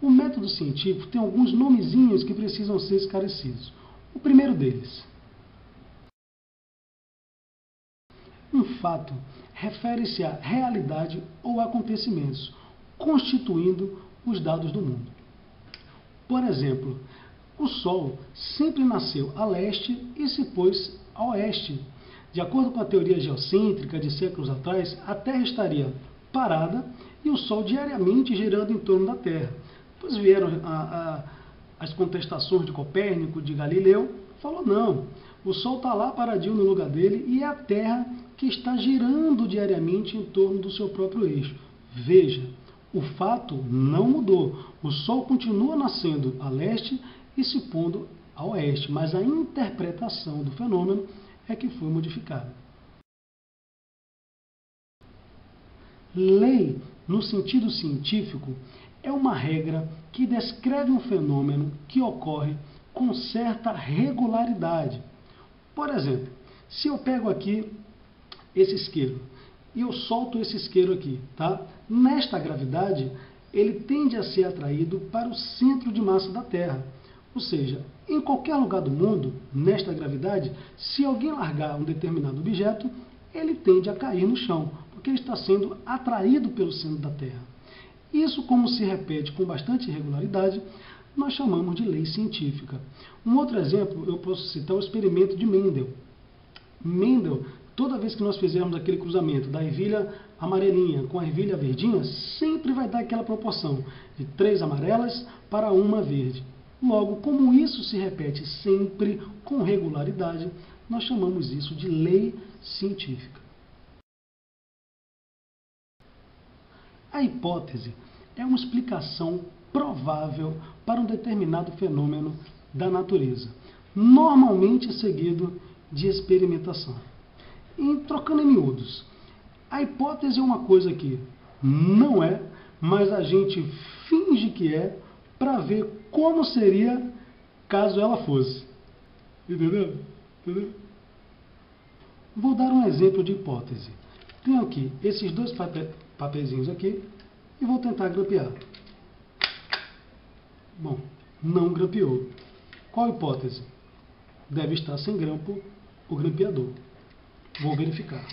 O método científico tem alguns nomezinhos que precisam ser esclarecidos. O primeiro deles. Um fato refere-se à realidade ou acontecimentos, constituindo os dados do mundo. Por exemplo, o Sol sempre nasceu a leste e se pôs a oeste. De acordo com a teoria geocêntrica de séculos atrás, a Terra estaria parada e o Sol diariamente girando em torno da Terra. Depois vieram as contestações de Copérnico, de Galileu, falou não, o Sol está lá paradinho no lugar dele e é a Terra que está girando diariamente em torno do seu próprio eixo. Veja, o fato não mudou, o Sol continua nascendo a leste e se pondo a oeste, mas a interpretação do fenômeno é que foi modificada. Lei, no sentido científico, é uma regra que descreve um fenômeno que ocorre com certa regularidade. Por exemplo, se eu pego aqui esse isqueiro e eu solto esse isqueiro aqui, tá? Nesta gravidade, ele tende a ser atraído para o centro de massa da Terra. Ou seja, em qualquer lugar do mundo, nesta gravidade, se alguém largar um determinado objeto, ele tende a cair no chão, porque ele está sendo atraído pelo centro da Terra. Isso, como se repete com bastante regularidade, nós chamamos de lei científica. Um outro exemplo, eu posso citar o experimento de Mendel. Mendel, toda vez que nós fizermos aquele cruzamento da ervilha amarelinha com a ervilha verdinha, sempre vai dar aquela proporção de 3 amarelas para 1 verde. Logo, como isso se repete sempre com regularidade, nós chamamos isso de lei científica. A hipótese é uma explicação provável para um determinado fenômeno da natureza, normalmente seguido de experimentação. Trocando em miúdos, a hipótese é uma coisa que não é, mas a gente finge que é para ver como seria caso ela fosse. Entendeu? Vou dar um exemplo de hipótese. Tenho aqui esses 2 papeizinhos aqui e vou tentar grampear. Bom, não grampeou. Qual a hipótese? Deve estar sem grampo o grampeador. Vou verificar.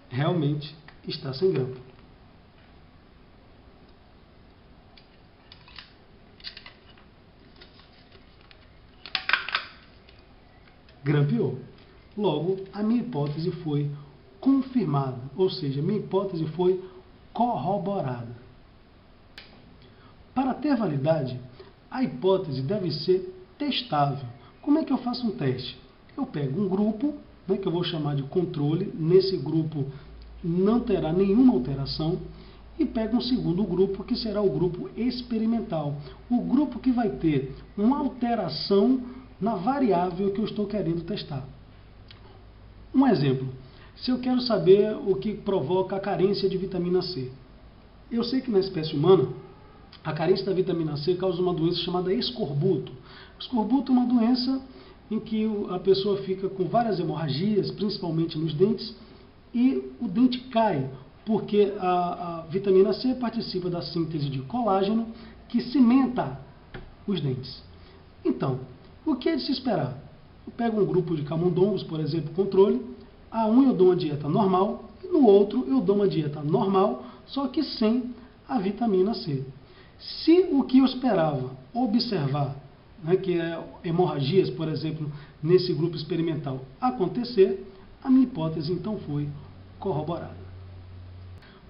Realmente está sem grampo. Grampeou. Logo, a minha hipótese foi confirmada, ou seja, minha hipótese foi corroborada. Para ter validade, a hipótese deve ser testável. Como é que eu faço um teste? Eu pego um grupo, que eu vou chamar de controle, nesse grupo não terá nenhuma alteração, e pego um segundo grupo, que será o grupo experimental, o grupo que vai ter uma alteração na variável que eu estou querendo testar. Um exemplo, se eu quero saber o que provoca a carência de vitamina C. Eu sei que na espécie humana, a carência da vitamina C causa uma doença chamada escorbuto. Escorbuto é uma doença em que a pessoa fica com várias hemorragias, principalmente nos dentes, e o dente cai, porque a vitamina C participa da síntese de colágeno, que cimenta os dentes. Então, o que é de se esperar? Eu pego um grupo de camundongos, por exemplo, controle, a um eu dou uma dieta normal, e no outro eu dou uma dieta normal, só que sem a vitamina C. Se o que eu esperava observar, que é hemorragias, por exemplo, nesse grupo experimental, acontecer, a minha hipótese então foi corroborada.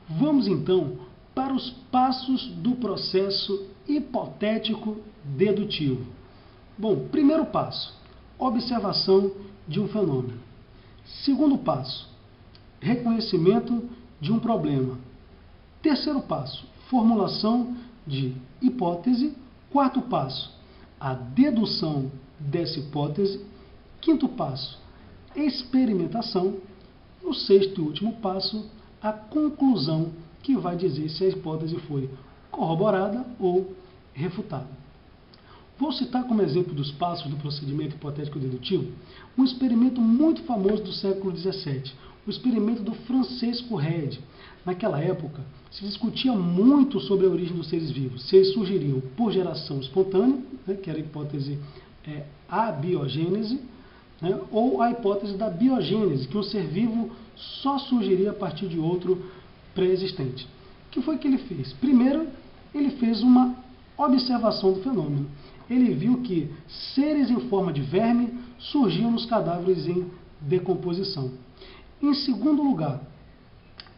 Vamos então para os passos do processo hipotético dedutivo. Bom, primeiro passo, observação de um fenômeno. Segundo passo, reconhecimento de um problema. Terceiro passo, formulação de hipótese. Quarto passo, a dedução dessa hipótese. Quinto passo, experimentação. O sexto e último passo, a conclusão, que vai dizer se a hipótese foi corroborada ou refutada. Vou citar como exemplo dos passos do procedimento hipotético dedutivo um experimento muito famoso do século XVII, o experimento do Francisco Redi. Naquela época, se discutia muito sobre a origem dos seres vivos, se eles surgiriam por geração espontânea, né, que era a hipótese abiogênese, né, ou a hipótese da biogênese, que um ser vivo só surgiria a partir de outro pré-existente. O que foi que ele fez? Primeiro, ele fez uma observação do fenômeno. Ele viu que seres em forma de verme surgiam nos cadáveres em decomposição. Em segundo lugar,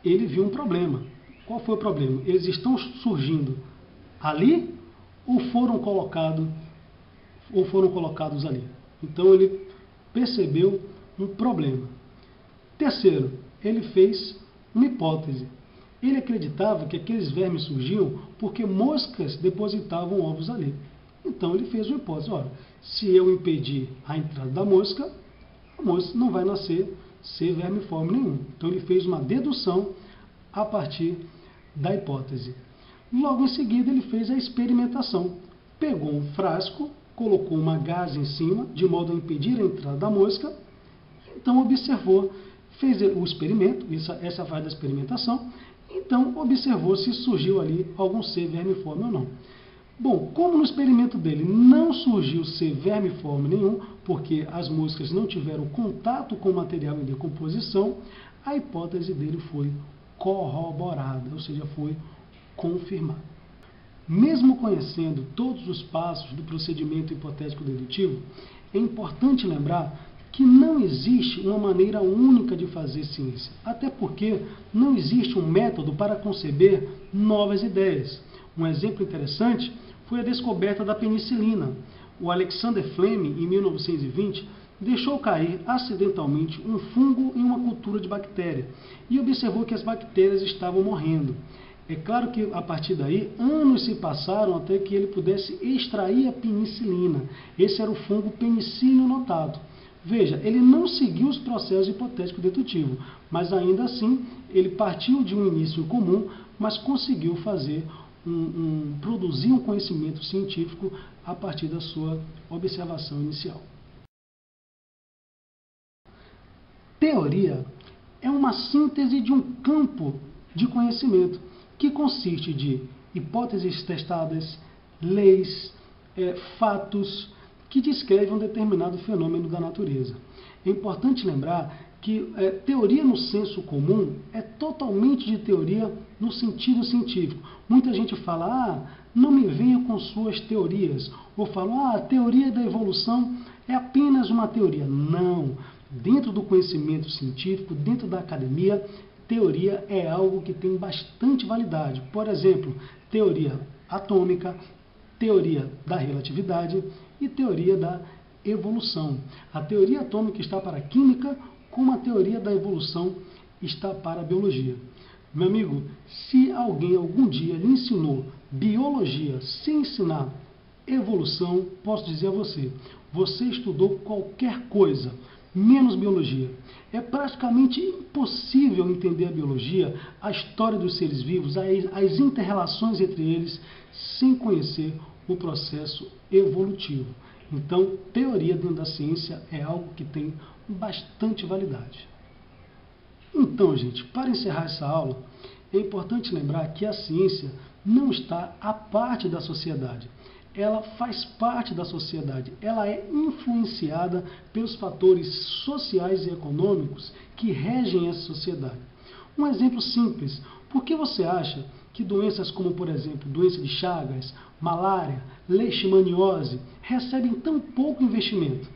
ele viu um problema. Qual foi o problema? Eles estão surgindo ali ou foram colocados ali? Então ele percebeu um problema. Terceiro, ele fez uma hipótese. Ele acreditava que aqueles vermes surgiam porque moscas depositavam ovos ali. Então ele fez uma hipótese. Olha, se eu impedir a entrada da mosca, a mosca não vai nascer ser vermiforme nenhum. Então ele fez uma dedução a partir da hipótese. Logo em seguida ele fez a experimentação. Pegou um frasco, colocou uma gaze em cima, de modo a impedir a entrada da mosca. Então observou, fez o experimento, essa fase da experimentação. Então observou se surgiu ali algum ser vermiforme ou não. Bom, como no experimento dele não surgiu ser vermiforme nenhum, porque as moscas não tiveram contato com o material em decomposição, a hipótese dele foi corroborada, ou seja, foi confirmada. Mesmo conhecendo todos os passos do procedimento hipotético dedutivo, é importante lembrar que não existe uma maneira única de fazer ciência, até porque não existe um método para conceber novas ideias. Um exemplo interessante foi a descoberta da penicilina. O Alexander Fleming, em 1920, deixou cair acidentalmente um fungo em uma cultura de bactéria e observou que as bactérias estavam morrendo. É claro que, a partir daí, anos se passaram até que ele pudesse extrair a penicilina. Esse era o fungo Penicillium notatum. Veja, ele não seguiu os processos hipotético-dedutivo, mas ainda assim ele partiu de um início comum, mas conseguiu fazer produzir um conhecimento científico a partir da sua observação inicial. Teoria é uma síntese de um campo de conhecimento que consiste de hipóteses testadas, leis, fatos que descrevem um determinado fenômeno da natureza. É importante lembrar que teoria no senso comum é totalmente de teoria no sentido científico. Muita gente fala, não me venha com suas teorias, ou fala, a teoria da evolução é apenas uma teoria. Não, dentro do conhecimento científico, dentro da academia, teoria é algo que tem bastante validade. Por exemplo, teoria atômica, teoria da relatividade e teoria da evolução. A teoria atômica está para a química, como a teoria da evolução está para a biologia. Meu amigo, se alguém algum dia lhe ensinou biologia sem ensinar evolução, posso dizer a você, você estudou qualquer coisa, menos biologia. É praticamente impossível entender a biologia, a história dos seres vivos, as inter-relações entre eles, sem conhecer o processo evolutivo. Então, teoria dentro da ciência é algo que tem bastante validade. Então, gente, para encerrar essa aula, é importante lembrar que a ciência não está à parte da sociedade. Ela faz parte da sociedade. Ela é influenciada pelos fatores sociais e econômicos que regem essa sociedade. Um exemplo simples. Por que você acha que doenças como, por exemplo, doença de Chagas, malária, leishmaniose, recebem tão pouco investimento?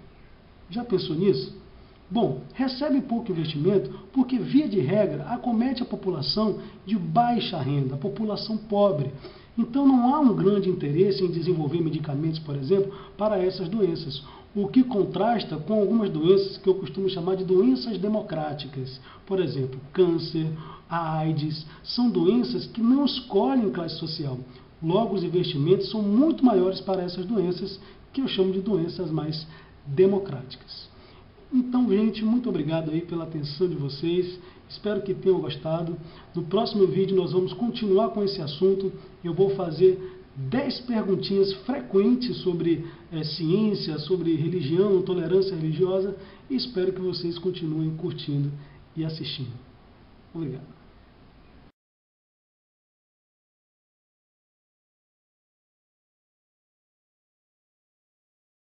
Já pensou nisso? Bom, recebe pouco investimento porque, via de regra, acomete a população de baixa renda, a população pobre. Então não há um grande interesse em desenvolver medicamentos, por exemplo, para essas doenças. O que contrasta com algumas doenças que eu costumo chamar de doenças democráticas. Por exemplo, câncer, a AIDS, são doenças que não escolhem classe social. Logo, os investimentos são muito maiores para essas doenças, que eu chamo de doenças mais democráticas. Então, gente, muito obrigado aí pela atenção de vocês. Espero que tenham gostado. No próximo vídeo nós vamos continuar com esse assunto. Eu vou fazer 10 perguntinhas frequentes sobre ciência, sobre religião, tolerância religiosa. E espero que vocês continuem curtindo e assistindo. Obrigado.